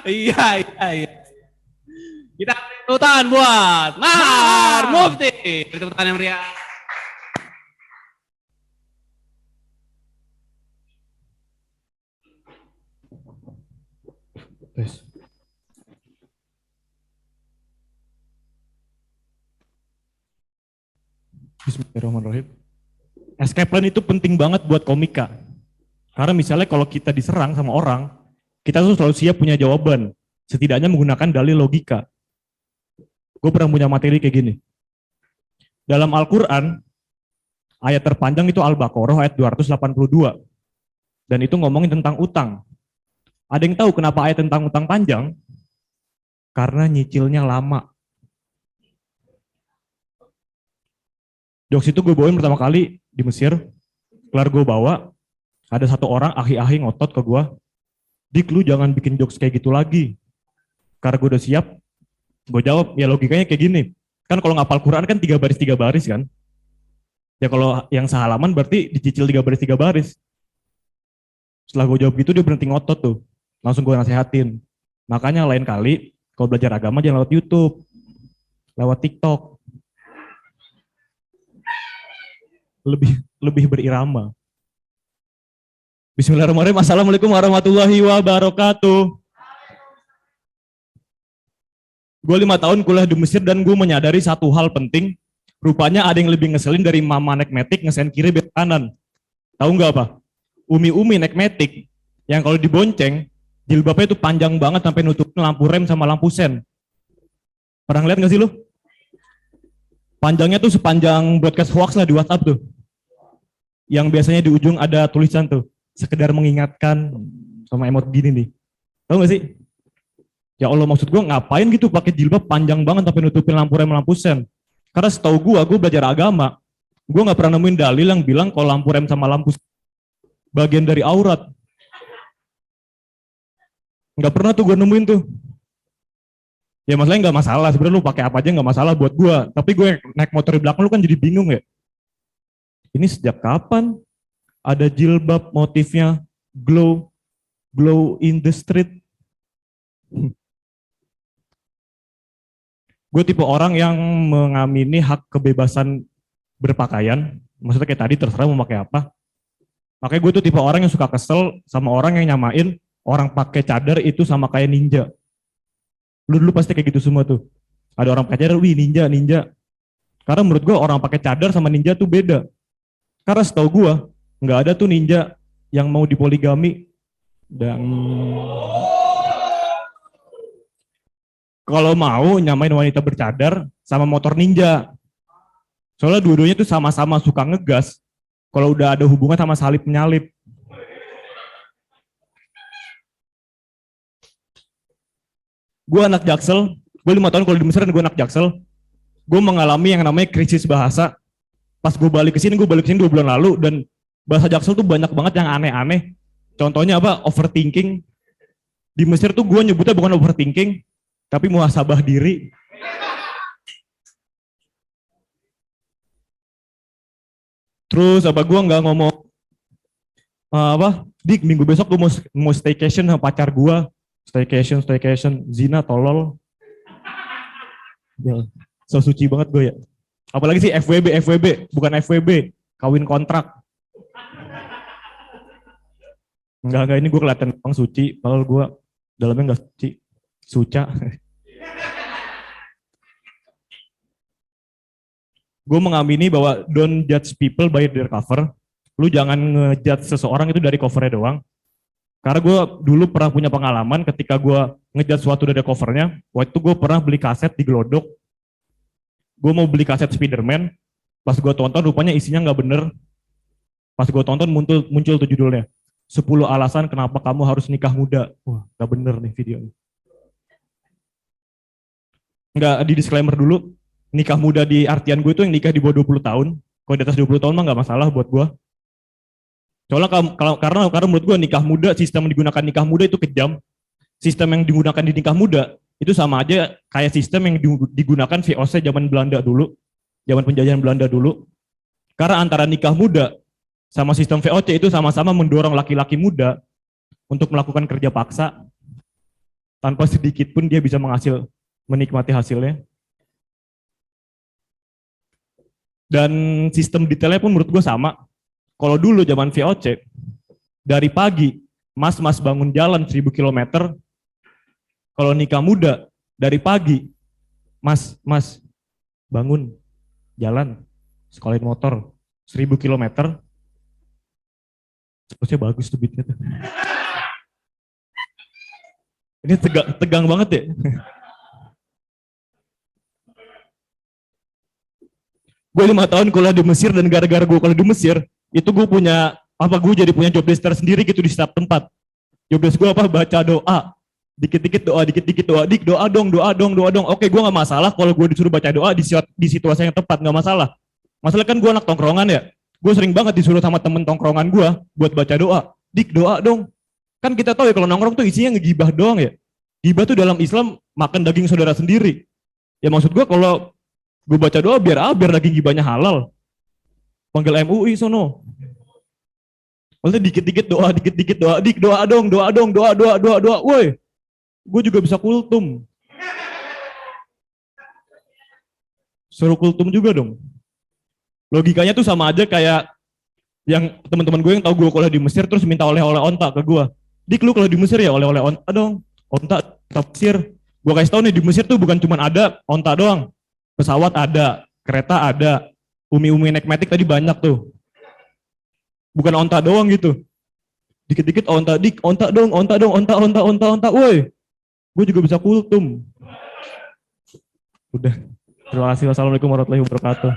Iya, iya, iya. Kita beri tepuk tangan buat Mahar Mufti. Beri tepuk tangan yang meriah. Tes. Bismillahirrahmanirrahim. Escape plan itu penting banget buat komika. Karena misalnya kalau kita diserang sama orang, kita tuh selalu siap punya jawaban. Setidaknya menggunakan dalil logika. Gue pernah punya materi kayak gini. Dalam Al-Quran, ayat terpanjang itu Al-Baqarah ayat 282. Dan itu ngomongin tentang utang. Ada yang tahu kenapa ayat tentang utang panjang? Karena nyicilnya lama. Jokes itu gue bawain pertama kali di Mesir. Kelar gue bawa, ada satu orang ahi-ahi ngotot ke gue. Dik, lu jangan bikin jokes kayak gitu lagi. Karena gue udah siap, gue jawab, ya logikanya kayak gini. Kan kalau ngapal Quran kan 3 baris kan. Ya kalau yang sehalaman berarti dicicil 3 baris. Setelah gue jawab gitu dia berhenti ngotot tuh. Langsung gue nasehatin. Makanya lain kali kalau belajar agama jangan lewat YouTube, lewat TikTok. Lebih berirama. Bismillahirrahmanirrahim. Assalamualaikum warahmatullahi wabarakatuh. Gue 5 tahun kuliah di Mesir dan gue menyadari satu hal penting. Rupanya ada yang lebih ngeselin dari mama naik metik ngesen kiri belok kanan. Tahu nggak apa? Umi-umi naik metik yang kalau dibonceng jilbabnya itu panjang banget sampai nutupin lampu rem sama lampu sen. Pernah ngeliat nggak sih lu? Panjangnya tuh sepanjang broadcast hoax lah di WhatsApp tuh. Yang biasanya di ujung ada tulisan tuh, sekedar mengingatkan sama emot gini nih. Tahu nggak sih? Ya Allah, maksud gue ngapain gitu pakai jilbab panjang banget sampai nutupin lampu rem lampu sen. Karena setahu gue belajar agama, gue nggak pernah nemuin dalil yang bilang kalau lampu rem sama lampu sen bagian dari aurat. Nggak pernah tuh gue nemuin tuh. Ya masalahnya nggak masalah, sebenarnya lu pakai apa aja nggak masalah buat gue. Tapi gue naik motor di belakang lu kan jadi bingung ya. Ini sejak kapan ada jilbab motifnya glow in the street? Gue tipe orang yang mengamini hak kebebasan berpakaian. Maksudnya kayak tadi terserah mau pakai apa. Makanya gue tuh tipe orang yang suka kesel sama orang yang nyamain orang pakai cadar itu sama kayak ninja. Lu dulu pasti kayak gitu semua tuh. Ada orang pakai cadar, wih ninja, ninja. Karena menurut gue orang pakai cadar sama ninja tuh beda. Karena setahu gue nggak ada tuh ninja yang mau dipoligami. Dan kalau mau nyamain wanita bercadar sama motor ninja. Soalnya dua-duanya tuh sama-sama suka ngegas. Kalau udah ada hubungan sama salip menyalip. Gue anak Jaksel, gue 5 tahun kalau di Mesir dan gue anak Jaksel. Gue mengalami yang namanya krisis bahasa. Pas gue balik ke sini 2 bulan lalu dan bahasa Jaksel tuh banyak banget yang aneh-aneh. Contohnya apa? Overthinking. Di Mesir tuh gue nyebutnya bukan overthinking, tapi muhasabah diri. Terus apa gue nggak ngomong apa? Dik, minggu besok gue mau staycation sama pacar gue. Staycation, zina, tolol. Ya, so suci banget gue ya. Apalagi sih FWB, bukan FWB, kawin kontrak. Enggak, ini gue kelihatan bang suci, padahal gue dalamnya enggak suci, suca. Gue mengamini bahwa don't judge people by their cover. Lu jangan ngejudge seseorang itu dari covernya doang. Karena gue dulu pernah punya pengalaman ketika gue ngejudge suatu dari covernya. Waktu itu gue pernah beli kaset di Glodok. Gue mau beli kaset Spiderman. Pas gue tonton rupanya isinya nggak bener. Pas gue tonton muncul tuh judulnya. 10 alasan kenapa kamu harus nikah muda. Wah, nggak bener nih videonya. Nggak di disclaimer dulu. Nikah muda di artian gue itu yang nikah di bawah 20 tahun. Kalau di atas 20 tahun mah nggak masalah buat gue. Soalnya karena menurut gue nikah muda, sistem yang digunakan nikah muda itu kejam. Sistem yang digunakan di nikah muda itu sama aja kayak sistem yang digunakan VOC zaman Belanda dulu, zaman penjajahan Belanda dulu. Karena antara nikah muda sama sistem VOC itu sama-sama mendorong laki-laki muda untuk melakukan kerja paksa. tanpa sedikit pun dia bisa menikmati hasilnya. Dan sistem detailnya pun menurut gue sama. Kalau dulu zaman VOC, dari pagi, mas bangun jalan 1000 km. Kalau nikah muda, dari pagi, mas bangun jalan, sekalian motor, 1000 km. Terusnya bagus tuh beatnya tuh. Ini tegang banget ya. Gue 5 tahun kuliah di Mesir, dan gara-gara gue kuliah di Mesir, itu gue jadi punya job desk tersendiri gitu di setiap tempat. Job desk gue baca doa, dikit-dikit doa, dik doa dong. Oke, gue nggak masalah kalau gue disuruh baca doa di situasi yang tepat, nggak masalah. Masalah kan gue anak tongkrongan ya, gue sering banget disuruh sama temen tongkrongan gue buat baca doa, dik doa dong. Kan kita tahu ya kalau nongkrong tuh isinya ngegibah doang ya. Gibah tuh dalam Islam makan daging saudara sendiri. Ya maksud gue kalau gue baca doa biar daging gibahnya halal. Panggil MUI sono. Maksudnya dikit-dikit doa, dik doa dong. Woi, gue juga bisa kultum. Suruh kultum juga dong. Logikanya tuh sama aja kayak yang teman-teman gue yang tahu gue kuliah di Mesir terus minta oleh-oleh onta ke gue. Dik, lu kalau di Mesir ya oleh-oleh onta dong. Onta Mesir. Gue kasih tau nih, di Mesir tuh bukan cuma ada onta doang. Pesawat ada, kereta ada, umi-umi naik metik tadi banyak tuh. Bukan onta doang gitu. Dikit-dikit onta, dik, onta dong, onta. Woi, gue juga bisa kultum. Udah. Terima kasih. Wassalamualaikum warahmatullahi wabarakatuh.